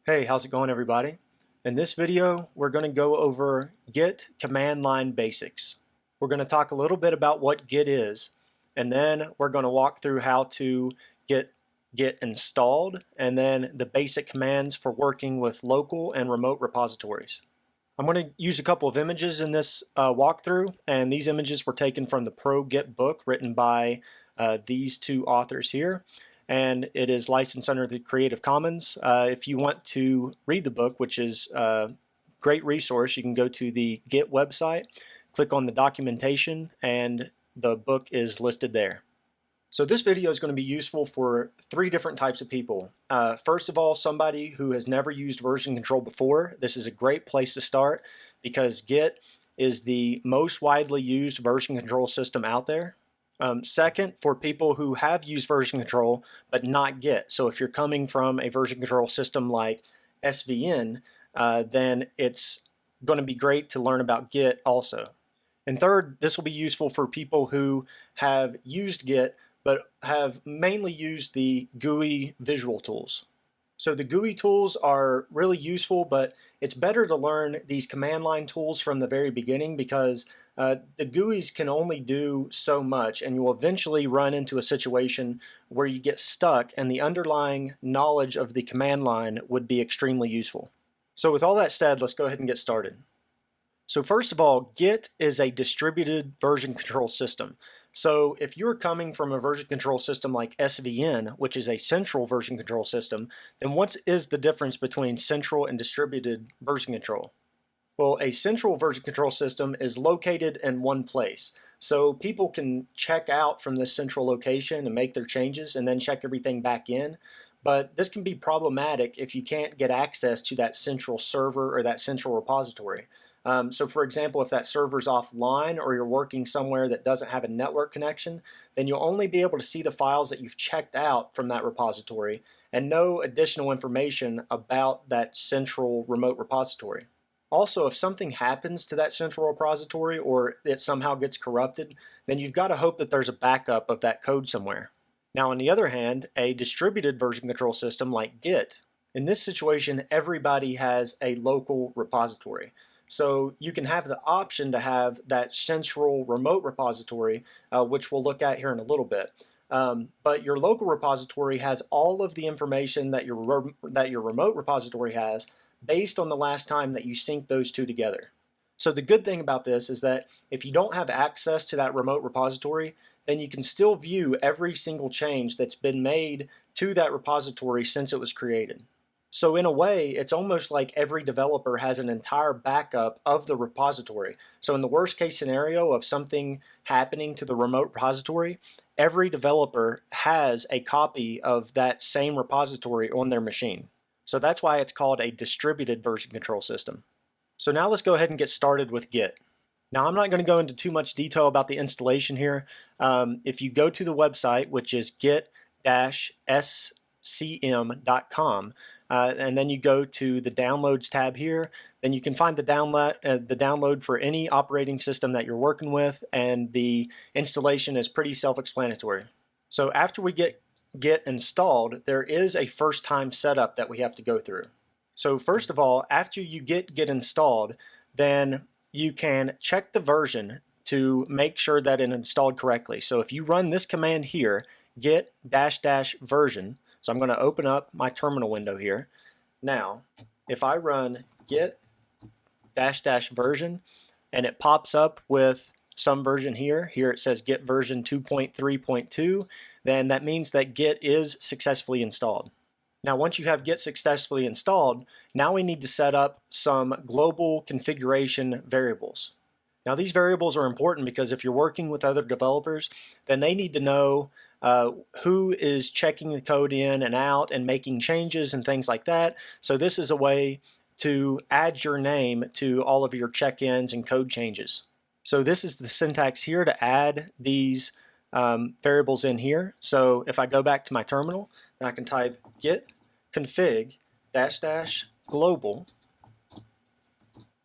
Hey, how's it going, everybody? In this video, we're going to go over Git command line basics. We're going to talk a little bit about what Git is, and then we're going to walk through how to get Git installed, and then the basic commands for working with local and remote repositories. I'm going to use a couple of images in this walkthrough, and these images were taken from the Pro Git book written by these two authors here. And it is licensed under the Creative Commons. If you want to read the book, which is a great resource, you can go to the Git website, click on the documentation, and the book is listed there. So this video is going to be useful for three different types of people. First of all, somebody who has never used version control before. This is a great place to start because Git is the most widely used version control system out there. Second, for people who have used version control but not Git. So if you're coming from a version control system like SVN, then it's going to be great to learn about Git also. And third, this will be useful for people who have used Git but have mainly used the GUI visual tools. So the GUI tools are really useful, but it's better to learn these command line tools from the very beginning because the GUIs can only do so much, and you'll eventually run into a situation where you get stuck, and the underlying knowledge of the command line would be extremely useful. So with all that said, let's go ahead and get started. So first of all, Git is a distributed version control system. So if you're coming from a version control system like SVN, which is a central version control system, then what is the difference between central and distributed version control? Well, a central version control system is located in one place. So people can check out from this central location and make their changes and then check everything back in. But this can be problematic if you can't get access to that central server or that central repository. So for example, if that server's offline or you're working somewhere that doesn't have a network connection, then you'll only be able to see the files that you've checked out from that repository and no additional information about that central remote repository. Also, if something happens to that central repository or it somehow gets corrupted, then you've got to hope that there's a backup of that code somewhere. Now, on the other hand, a distributed version control system like Git, in this situation, everybody has a local repository. So you can have the option to have that central remote repository, which we'll look at here in a little bit. But your local repository has all of the information that your remote repository has based on the last time that you sync those two together. So the good thing about this is that if you don't have access to that remote repository, then you can still view every single change that's been made to that repository since it was created. So in a way, it's almost like every developer has an entire backup of the repository. So in the worst case scenario of something happening to the remote repository, every developer has a copy of that same repository on their machine. So that's why it's called a distributed version control system. So now let's go ahead and get started with Git. Now I'm not going to go into too much detail about the installation here. If you go to the website, which is git-scm.com, and then you go to the downloads tab here, then you can find the download for any operating system that you're working with, and the installation is pretty self-explanatory. So after we get Git installed, there is a first time setup that we have to go through. So first of all, after you get Git installed, then you can check the version to make sure that it installed correctly. So if you run this command here, git --version, so I'm going to open up my terminal window here. Now, if I run git --version and it pops up with some version here it says Git version 2.3.2, then that means that Git is successfully installed. Now once you have Git successfully installed, now we need to set up some global configuration variables. Now these variables are important because if you're working with other developers, then they need to know who is checking the code in and out and making changes and things like that. So this is a way to add your name to all of your check-ins and code changes. So this is the syntax here to add these variables in here. So if I go back to my terminal, I can type git config --global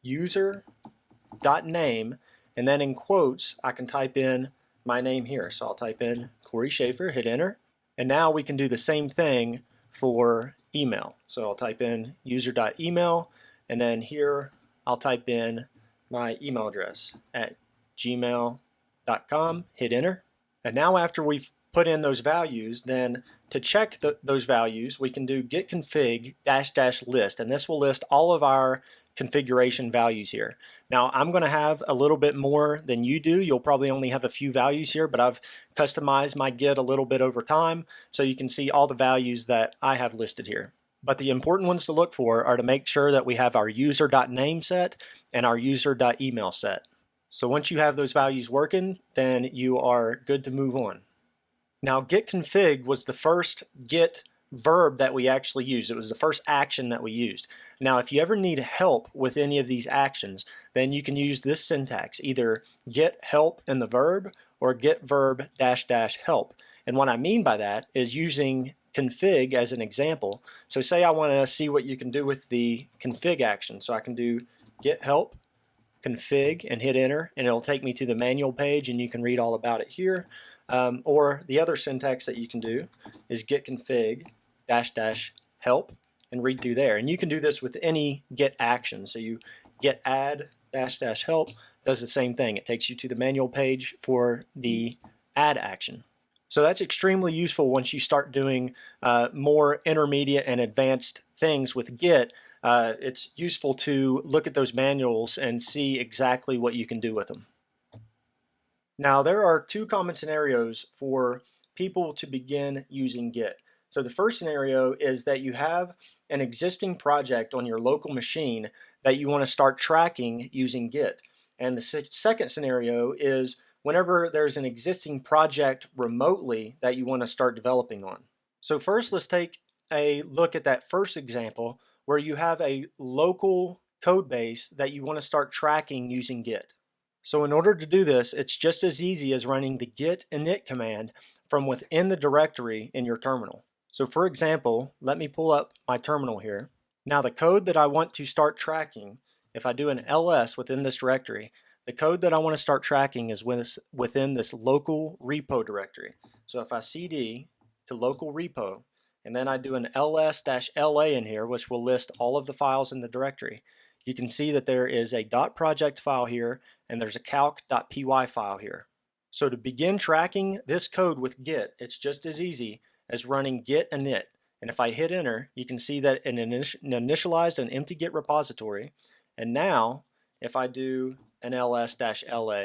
user.name, and then in quotes I can type in my name here. So I'll type in Corey Schaefer, hit enter, and now we can do the same thing for email. So I'll type in user.email, and then here I'll type in my email address at gmail.com, hit enter. And now after we've put in those values, then to check those values, we can do git config -- list, and this will list all of our configuration values here. Now I'm going to have a little bit more than you do. You'll probably only have a few values here, but I've customized my Git a little bit over time, so you can see all the values that I have listed here. But the important ones to look for are to make sure that we have our user.name set and our user.email set. So once you have those values working, then you are good to move on. Now git config was the first Git verb that we actually used. It was the first action that we used. Now if you ever need help with any of these actions, then you can use this syntax, either git help in the verb or git verb -- help. And what I mean by that is using config as an example. So say I want to see what you can do with the config action. So I can do git help config and hit enter, and it'll take me to the manual page, and you can read all about it here. Or the other syntax that you can do is git config -- help and read through there. And you can do this with any git action. So you git add -- help does the same thing. It takes you to the manual page for the add action. So that's extremely useful once you start doing more intermediate and advanced things with Git. It's useful to look at those manuals and see exactly what you can do with them. Now there are two common scenarios for people to begin using Git. So the first scenario is that you have an existing project on your local machine that you want to start tracking using Git. And the second scenario is whenever there's an existing project remotely that you want to start developing on. So first let's take a look at that first example where you have a local code base that you want to start tracking using Git. So in order to do this, it's just as easy as running the git init command from within the directory in your terminal. So for example, let me pull up my terminal here. Now the code that I want to start tracking, if I do an ls within this directory, the code that I want to start tracking is within this local repo directory. So if I cd to local repo, and then I do an ls-la in here, which will list all of the files in the directory, you can see that there is a .project file here, and there's a calc.py file here. So to begin tracking this code with Git, it's just as easy as running git init. And if I hit enter, you can see that it initialized an empty Git repository. And now, if I do an ls-la,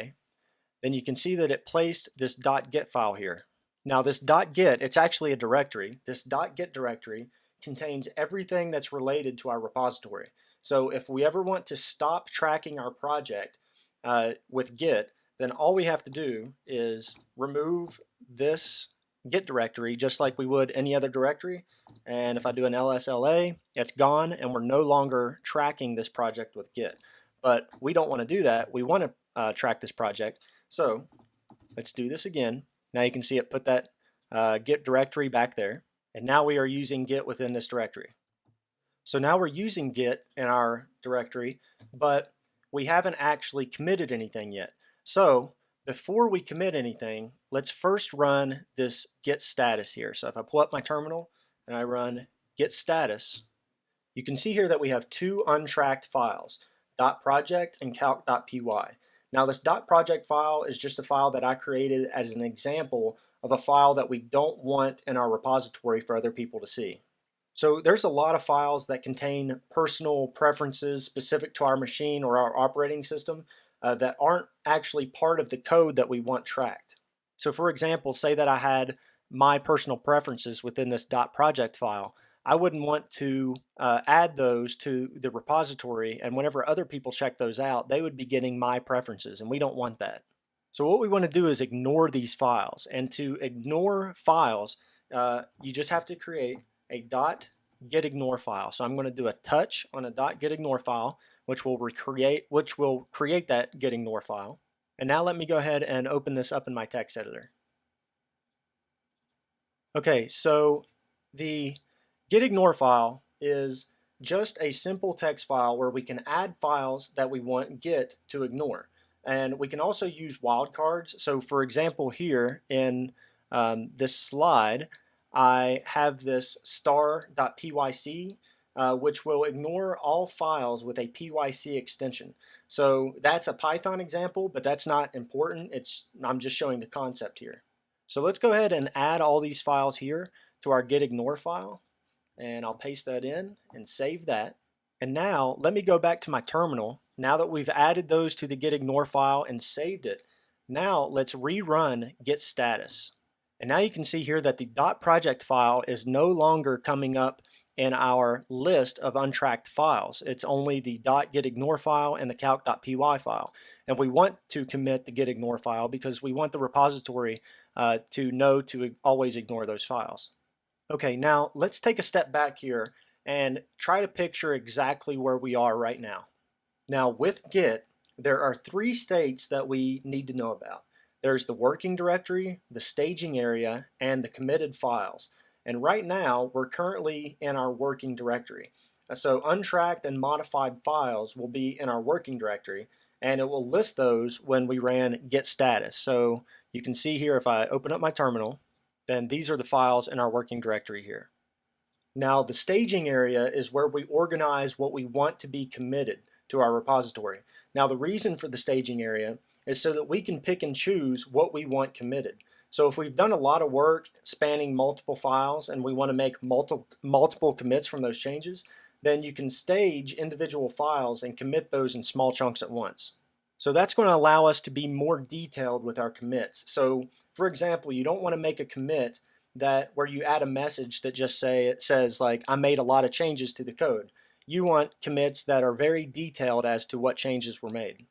then you can see that it placed this .git file here. Now this .git, it's actually a directory. This .git directory contains everything that's related to our repository. So if we ever want to stop tracking our project with Git, then all we have to do is remove this Git directory just like we would any other directory. And if I do an ls-la, it's gone, and we're no longer tracking this project with Git. But we don't want to do that. We want to track this project. So let's do this again. Now you can see it put that Git directory back there. And now we are using Git within this directory. So now we're using Git in our directory, but we haven't actually committed anything yet. So before we commit anything, let's first run this git status here. So if I pull up my terminal and I run git status, you can see here that we have two untracked files, .project and calc.py. Now this .project file is just a file that I created as an example of a file that we don't want in our repository for other people to see. So there's a lot of files that contain personal preferences specific to our machine or our operating system that aren't actually part of the code that we want tracked. So for example, say that I had my personal preferences within this .project file. I wouldn't want to add those to the repository, and whenever other people check those out, they would be getting my preferences, and we don't want that. So what we want to do is ignore these files, and to ignore files, you just have to create a .gitignore file. So I'm going to do a touch on a .gitignore file, which will create that gitignore file. And now let me go ahead and open this up in my text editor. Okay, so the gitignore file is just a simple text file where we can add files that we want Git to ignore. And we can also use wildcards. So for example here in this slide, I have this star.pyc, which will ignore all files with a pyc extension. So that's a Python example, but that's not important. I'm just showing the concept here. So let's go ahead and add all these files here to our gitignore file, and I'll paste that in and save that. And now let me go back to my terminal. Now that we've added those to the gitignore file and saved it, now let's rerun git status. And now you can see here that the .project file is no longer coming up in our list of untracked files. It's only the .gitignore file and the calc.py file. And we want to commit the gitignore file because we want the repository to know to always ignore those files. Okay, now let's take a step back here and try to picture exactly where we are right now. Now with Git, there are 3 states that we need to know about. There's the working directory, the staging area, and the committed files. And right now, we're currently in our working directory. So untracked and modified files will be in our working directory, and it will list those when we ran git status. So you can see here, if I open up my terminal, then these are the files in our working directory here. Now the staging area is where we organize what we want to be committed to our repository. Now the reason for the staging area is so that we can pick and choose what we want committed. So if we've done a lot of work spanning multiple files and we want to make multiple commits from those changes, then you can stage individual files and commit those in small chunks at once. So that's going to allow us to be more detailed with our commits. So for example, you don't want to make a commit where you add a message that just says like, I made a lot of changes to the code. You want commits that are very detailed as to what changes were made.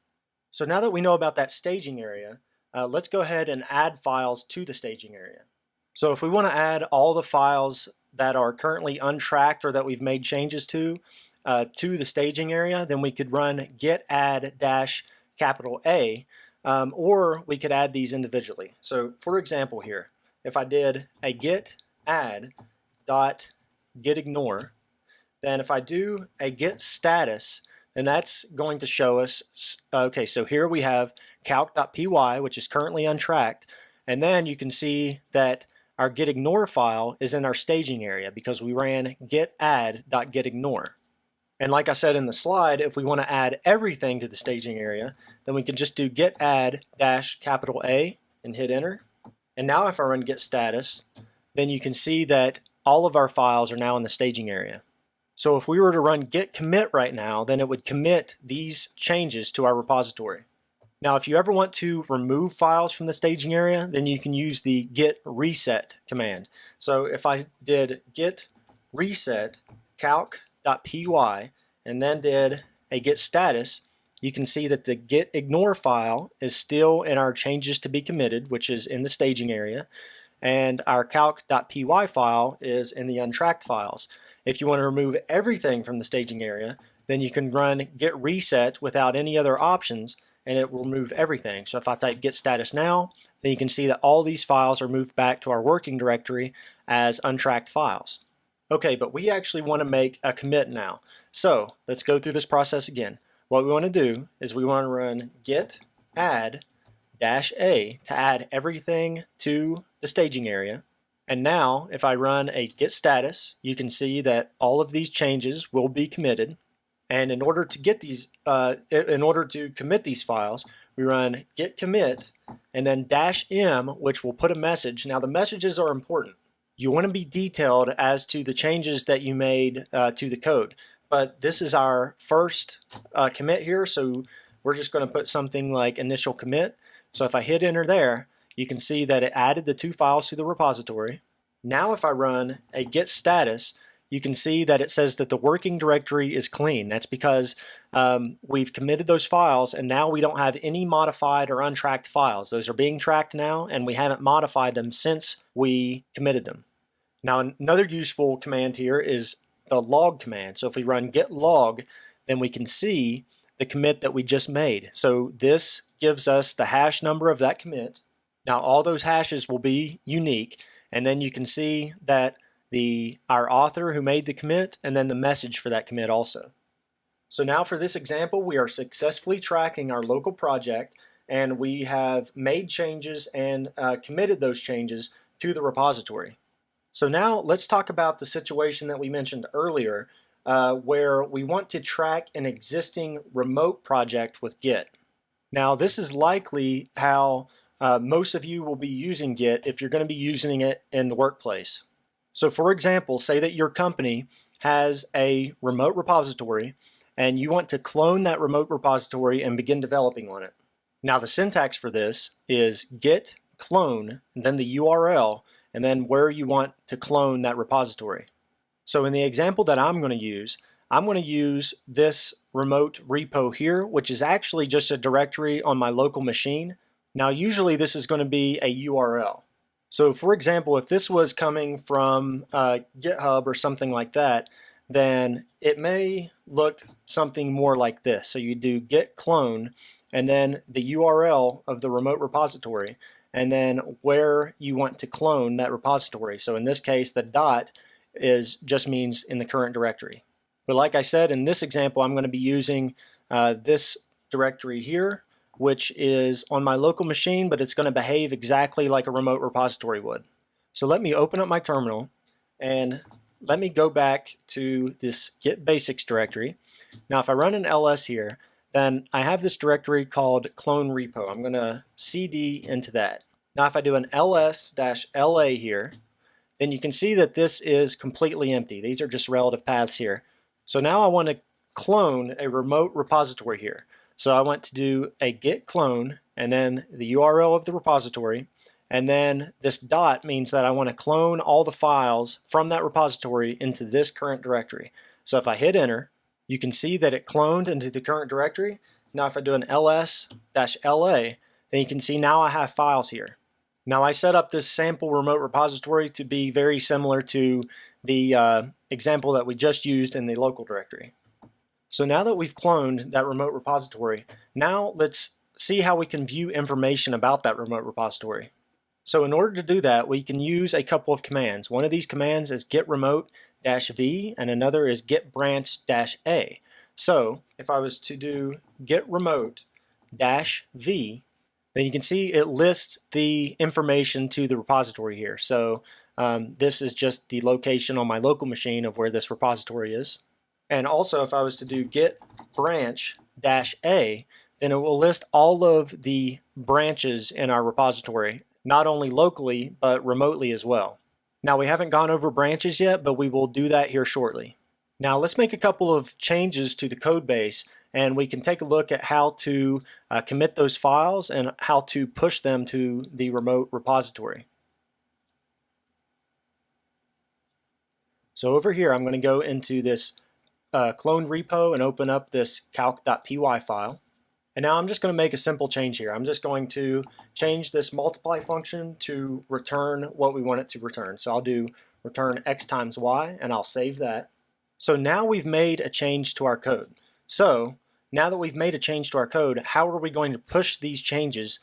So now that we know about that staging area, let's go ahead and add files to the staging area. So if we want to add all the files that are currently untracked or that we've made changes to the staging area, then we could run git add -A, or we could add these individually. So for example here, if I did a git add .gitignore, then if I do a git status, then that's going to show us, okay, so here we have calc.py, which is currently untracked, and then you can see that our gitignore file is in our staging area because we ran git add.gitignore. And like I said in the slide, if we want to add everything to the staging area, then we can just do git add -A and hit enter. And now if I run git status, then you can see that all of our files are now in the staging area. So if we were to run git commit right now, then it would commit these changes to our repository. Now if you ever want to remove files from the staging area, then you can use the git reset command. So if I did git reset calc.py and then did a git status, you can see that the gitignore file is still in our changes to be committed, which is in the staging area, and our calc.py file is in the untracked files. If you want to remove everything from the staging area, then you can run git reset without any other options and it will remove everything. So if I type git status now, then you can see that all these files are moved back to our working directory as untracked files. Okay, but we actually want to make a commit now. So let's go through this process again. What we want to do is we want to run git add -A to add everything to the staging area. And now if I run a git status, you can see that all of these changes will be committed. And in order to get these, in order to commit these files, we run git commit and then -m, which will put a message. Now the messages are important. You want to be detailed as to the changes that you made to the code. But this is our first commit here, so we're just going to put something like initial commit. So if I hit enter there, you can see that it added the 2 files to the repository. Now if I run a git status, you can see that it says that the working directory is clean. That's because we've committed those files and now we don't have any modified or untracked files. Those are being tracked now and we haven't modified them since we committed them. Now another useful command here is the log command. So if we run git log, then we can see the commit that we just made. So this gives us the hash number of that commit. Now all those hashes will be unique, and then you can see that our author who made the commit and then the message for that commit also. So now for this example, we are successfully tracking our local project and we have made changes and committed those changes to the repository. So now let's talk about the situation that we mentioned earlier where we want to track an existing remote project with Git. Now this is likely how most of you will be using Git if you're going to be using it in the workplace. So for example, say that your company has a remote repository and you want to clone that remote repository and begin developing on it. Now the syntax for this is git clone, and then the URL, and then where you want to clone that repository. So in the example that I'm going to use this remote repo here, which is actually just a directory on my local machine. Now usually this is going to be a URL. So for example, if this was coming from GitHub or something like that, then it may look something more like this. So you do git clone and then the URL of the remote repository and then where you want to clone that repository. So in this case, the dot just means in the current directory. But like I said, in this example, I'm going to be using this directory here, which is on my local machine, but it's going to behave exactly like a remote repository would. So let me open up my terminal and let me go back to this Git Basics directory. Now if I run an ls here, then I have this directory called clone repo. I'm going to cd into that. Now if I do an ls-la here, then you can see that this is completely empty. These are just relative paths here. So now I want to clone a remote repository here. So I want to do a git clone and then the URL of the repository, and then this dot means that I want to clone all the files from that repository into this current directory. So if I hit enter, you can see that it cloned into the current directory. Now if I do an ls-la, then you can see now I have files here. Now I set up this sample remote repository to be very similar to the example that we just used in the local directory. So now that we've cloned that remote repository, now let's see how we can view information about that remote repository. So in order to do that, we can use a couple of commands. One of these commands is git remote-v and another is git branch-a. So if I was to do git remote-v, then you can see it lists the information to the repository here. So this is just the location on my local machine of where this repository is. And also if I was to do git branch-a, then it will list all of the branches in our repository, not only locally, but remotely as well. Now we haven't gone over branches yet, but we will do that here shortly. Now let's make a couple of changes to the code base, and we can take a look at how to commit those files and how to push them to the remote repository. So over here, I'm going to go into this clone repo and open up this calc.py file. And now I'm just going to make a simple change here. I'm just going to change this multiply function to return what we want it to return. So I'll do return x times y, and I'll save that. So now we've made a change to our code. So now that we've made a change to our code, how are we going to push these changes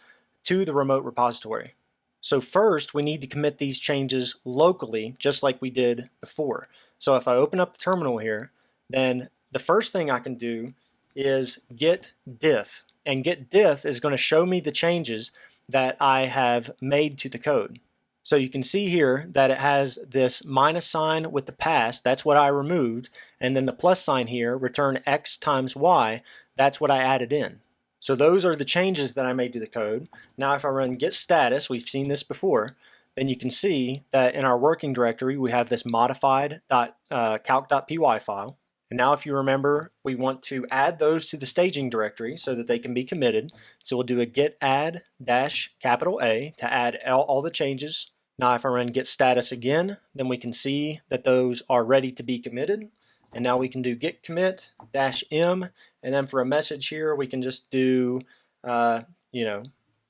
to the remote repository? So first, we need to commit these changes locally, just like we did before. So if I open up the terminal here, then the first thing I can do is git diff, and git diff is going to show me the changes that I have made to the code. So you can see here that it has this minus sign with the past, that's what I removed, and then the plus sign here, return x times y, that's what I added in. So those are the changes that I made to the code. Now if I run git status, we've seen this before, then you can see that in our working directory we have this modified.calc.py file. And now if you remember, we want to add those to the staging directory so that they can be committed. So we'll do a git add -A to add all the changes. Now if I run git status again, then we can see that those are ready to be committed. And now we can do git commit -m, and then for a message here we can just do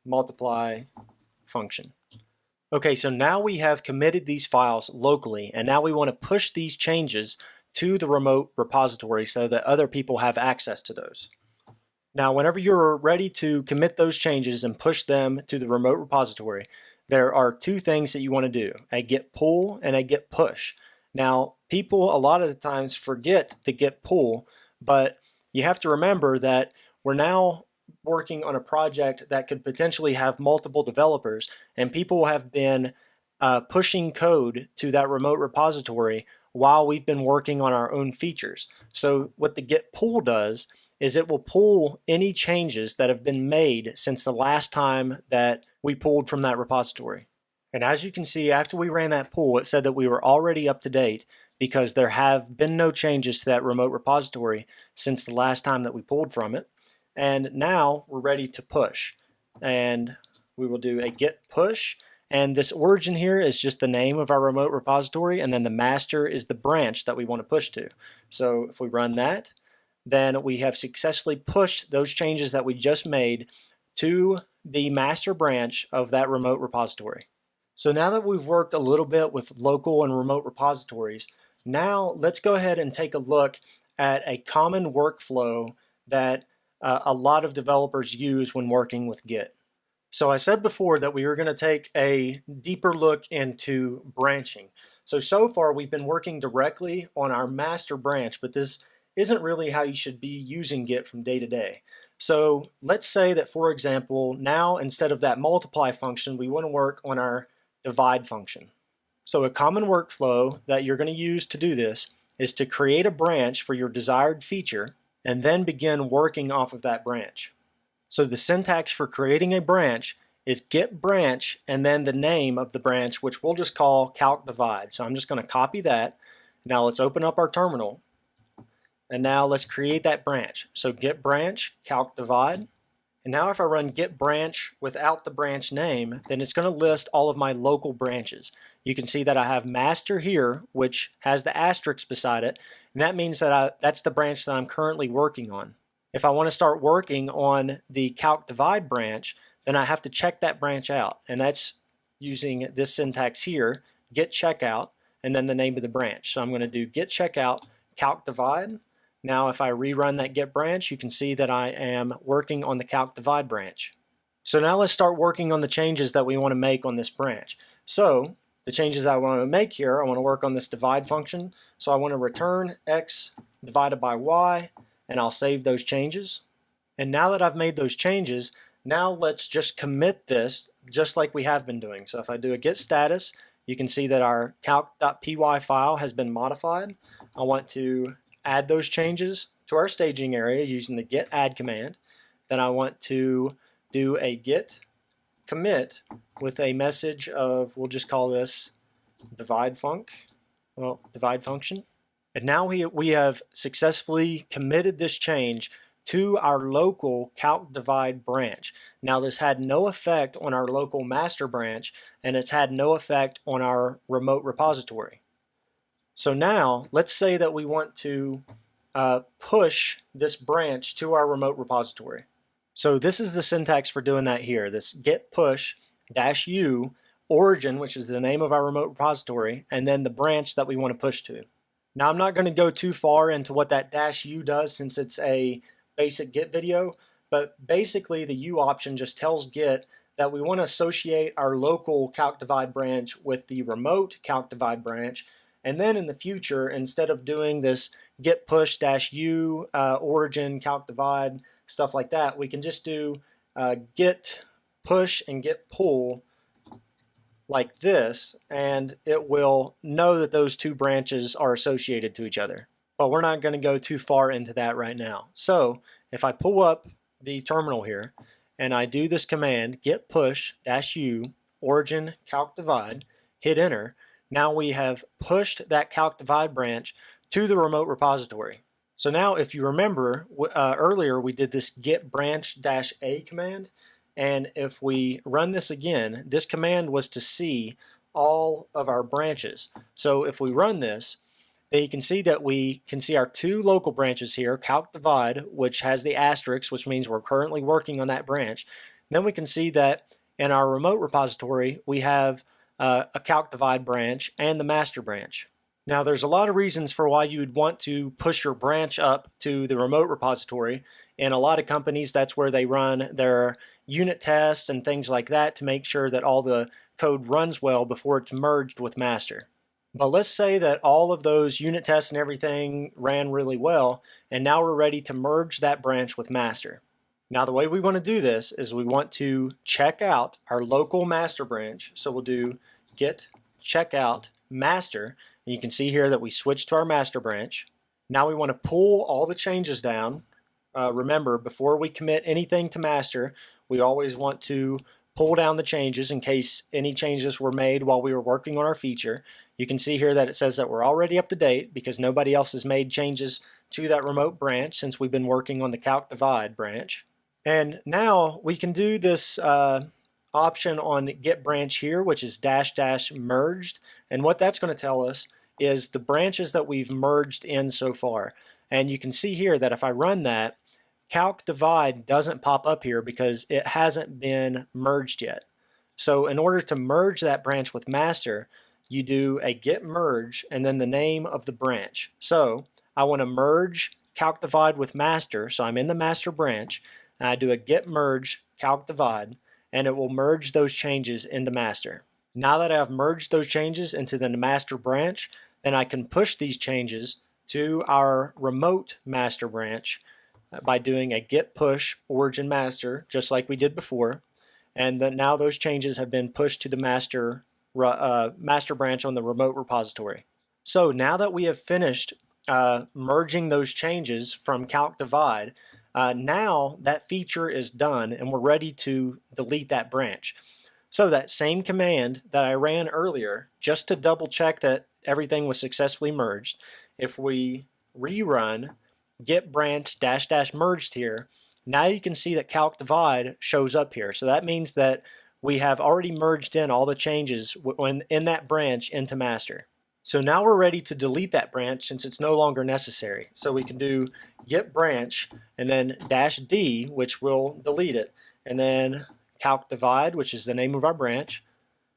multiply function. Okay, so now we have committed these files locally, and now we want to push these changes to the remote repository so that other people have access to those. Now whenever you're ready to commit those changes and push them to the remote repository, there are two things that you want to do, a git pull and a git push. Now people a lot of the times forget the git pull, but you have to remember that we're now working on a project that could potentially have multiple developers, and people have been pushing code to that remote repository while we've been working on our own features. So what the git pull does is it will pull any changes that have been made since the last time that we pulled from that repository. And as you can see, after we ran that pull, it said that we were already up to date because there have been no changes to that remote repository since the last time that we pulled from it. And now we're ready to push. And we will do a git push. And this origin here is just the name of our remote repository, and then the master is the branch that we want to push to. So if we run that, then we have successfully pushed those changes that we just made to the master branch of that remote repository. So now that we've worked a little bit with local and remote repositories, now let's go ahead and take a look at a common workflow that a lot of developers use when working with Git. So I said before that we were going to take a deeper look into branching. So far we've been working directly on our master branch, but this isn't really how you should be using Git from day to day. So let's say that, for example, now instead of that multiply function, we want to work on our divide function. So a common workflow that you're going to use to do this is to create a branch for your desired feature and then begin working off of that branch. So the syntax for creating a branch is git branch and then the name of the branch, which we'll just call calc divide. So I'm just going to copy that. Now let's open up our terminal, and now let's create that branch. So git branch calc divide. And now if I run git branch without the branch name, then it's going to list all of my local branches. You can see that I have master here, which has the asterisk beside it, and that means that that's the branch that I'm currently working on. If I want to start working on the calc divide branch, then I have to check that branch out, and that's using this syntax here, git checkout, and then the name of the branch. So I'm going to do git checkout calc divide. Now if I rerun that git branch, you can see that I am working on the calc divide branch. So now let's start working on the changes that we want to make on this branch. So the changes I want to make here, I want to work on this divide function. So I want to return x divided by y, and I'll save those changes. And now that I've made those changes, now let's just commit this just like we have been doing. So if I do a git status, you can see that our calc.py file has been modified. I want to add those changes to our staging area using the git add command. Then I want to do a git commit with a message of, we'll just call this divide function. And now we have successfully committed this change to our local calc divide branch. Now this had no effect on our local master branch, and it's had no effect on our remote repository. So now let's say that we want to push this branch to our remote repository. So this is the syntax for doing that here, this git push -u origin, which is the name of our remote repository, and then the branch that we want to push to. Now I'm not going to go too far into what that -u does since it's a basic Git video, but basically the U option just tells Git that we want to associate our local calc divide branch with the remote calc divide branch, and then in the future, instead of doing this git push -u origin calc divide stuff like that, we can just do git push and git pull like this, and it will know that those two branches are associated to each other. But we're not going to go too far into that right now. So if I pull up the terminal here and I do this command git push -u origin calc divide, hit enter, now we have pushed that calc divide branch to the remote repository. So now if you remember earlier we did this git branch -a command, and if we run this again, this command was to see all of our branches. So if we run this, then you can see that we can see our two local branches here, calc divide, which has the asterisk, which means we're currently working on that branch. And then we can see that in our remote repository, we have a calc divide branch and the master branch. Now there's a lot of reasons for why you would want to push your branch up to the remote repository. In a lot of companies, that's where they run their unit tests and things like that to make sure that all the code runs well before it's merged with master. But let's say that all of those unit tests and everything ran really well, and now we're ready to merge that branch with master. Now the way we want to do this is we want to check out our local master branch. So we'll do git checkout master, and you can see here that we switched to our master branch. Now we want to pull all the changes down. Remember, before we commit anything to master, we always want to pull down the changes in case any changes were made while we were working on our feature. You can see here that it says that we're already up to date because nobody else has made changes to that remote branch since we've been working on the calc divide branch. And now we can do this option on git branch here, which is -- merged, and what that's going to tell us is the branches that we've merged in so far. And you can see here that if I run that, calc divide doesn't pop up here because it hasn't been merged yet. So in order to merge that branch with master, you do a git merge and then the name of the branch. So I want to merge calc divide with master, so I'm in the master branch, and I do a git merge calc divide, and it will merge those changes into master. Now that I've merged those changes into the master branch, then I can push these changes to our remote master branch by doing a git push origin master, just like we did before. And then now those changes have been pushed to the master branch on the remote repository. So now that we have finished merging those changes from calc divide, now that feature is done and we're ready to delete that branch. So that same command that I ran earlier, just to double check that everything was successfully merged, if we rerun git branch -- merged here, now you can see that calc divide shows up here. So that means that we have already merged in all the changes in that branch into master. So now we're ready to delete that branch since it's no longer necessary. So we can do git branch and then -d, which will delete it, and then calc divide, which is the name of our branch.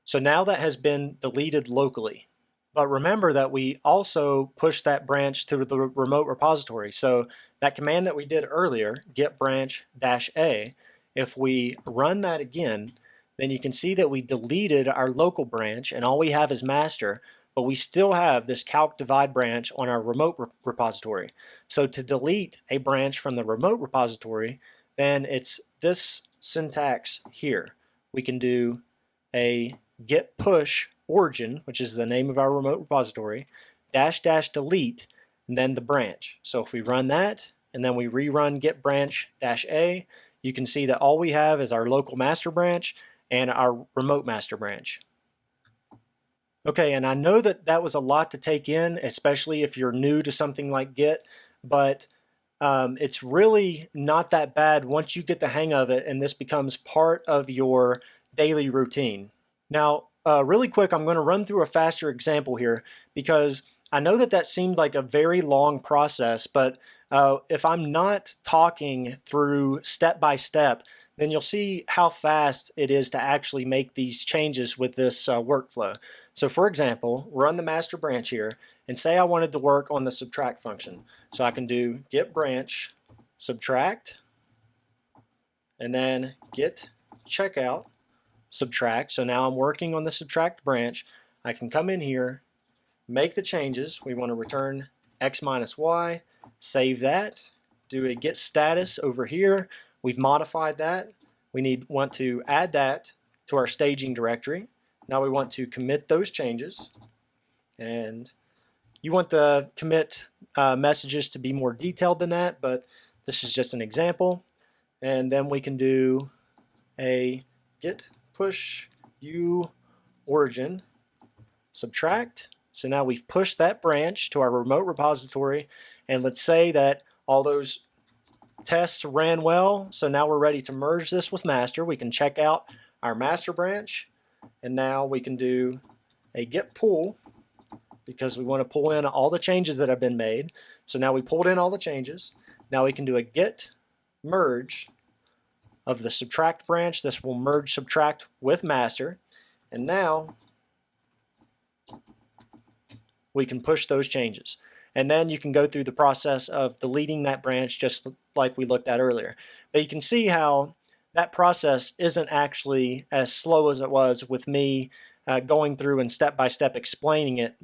So now that has been deleted locally. But remember that we also pushed that branch to the remote repository. So that command that we did earlier, git branch -a, if we run that again, then you can see that we deleted our local branch and all we have is master, but we still have this calc divide branch on our remote repository. So to delete a branch from the remote repository, then it's this syntax here. We can do a git push origin, which is the name of our remote repository, -- delete, and then the branch. So if we run that, and then we rerun git branch -a, you can see that all we have is our local master branch and our remote master branch. Okay, and I know that that was a lot to take in, especially if you're new to something like Git, but it's really not that bad once you get the hang of it and this becomes part of your daily routine. Now, really quick, I'm going to run through a faster example here because I know that that seemed like a very long process, but if I'm not talking through step by step, then you'll see how fast it is to actually make these changes with this workflow. So for example, run the master branch here and say I wanted to work on the subtract function. So I can do git branch subtract and then git checkout subtract. So now I'm working on the subtract branch. I can come in here, make the changes. We want to return x minus y, save that, do a git status over here. We've modified that. We want to add that to our staging directory. Now we want to commit those changes. And you want the commit messages to be more detailed than that, but this is just an example. And then we can do a git push u origin subtract. So now we've pushed that branch to our remote repository. And let's say that all those tests ran well, so now we're ready to merge this with master. We can check out our master branch, and now we can do a git pull because we want to pull in all the changes that have been made. So now we pulled in all the changes. Now we can do a git merge of the subtract branch. This will merge subtract with master, and now we can push those changes. And then you can go through the process of deleting that branch just like we looked at earlier. But you can see how that process isn't actually as slow as it was with me going through and step-by-step explaining it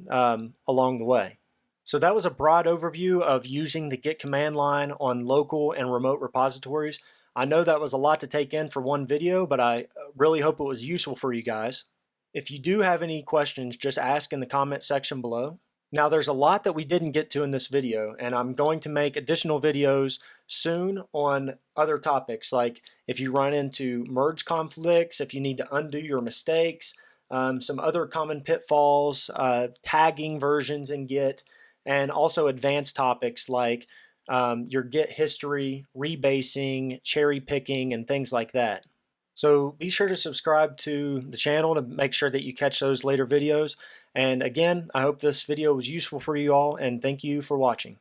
along the way. So that was a broad overview of using the Git command line on local and remote repositories. I know that was a lot to take in for one video, but I really hope it was useful for you guys. If you do have any questions, just ask in the comment section below. Now there's a lot that we didn't get to in this video, and I'm going to make additional videos soon on other topics, like if you run into merge conflicts, if you need to undo your mistakes, some other common pitfalls, tagging versions in Git, and also advanced topics like your Git history, rebasing, cherry picking, and things like that. So be sure to subscribe to the channel to make sure that you catch those later videos. And again, I hope this video was useful for you all, and thank you for watching.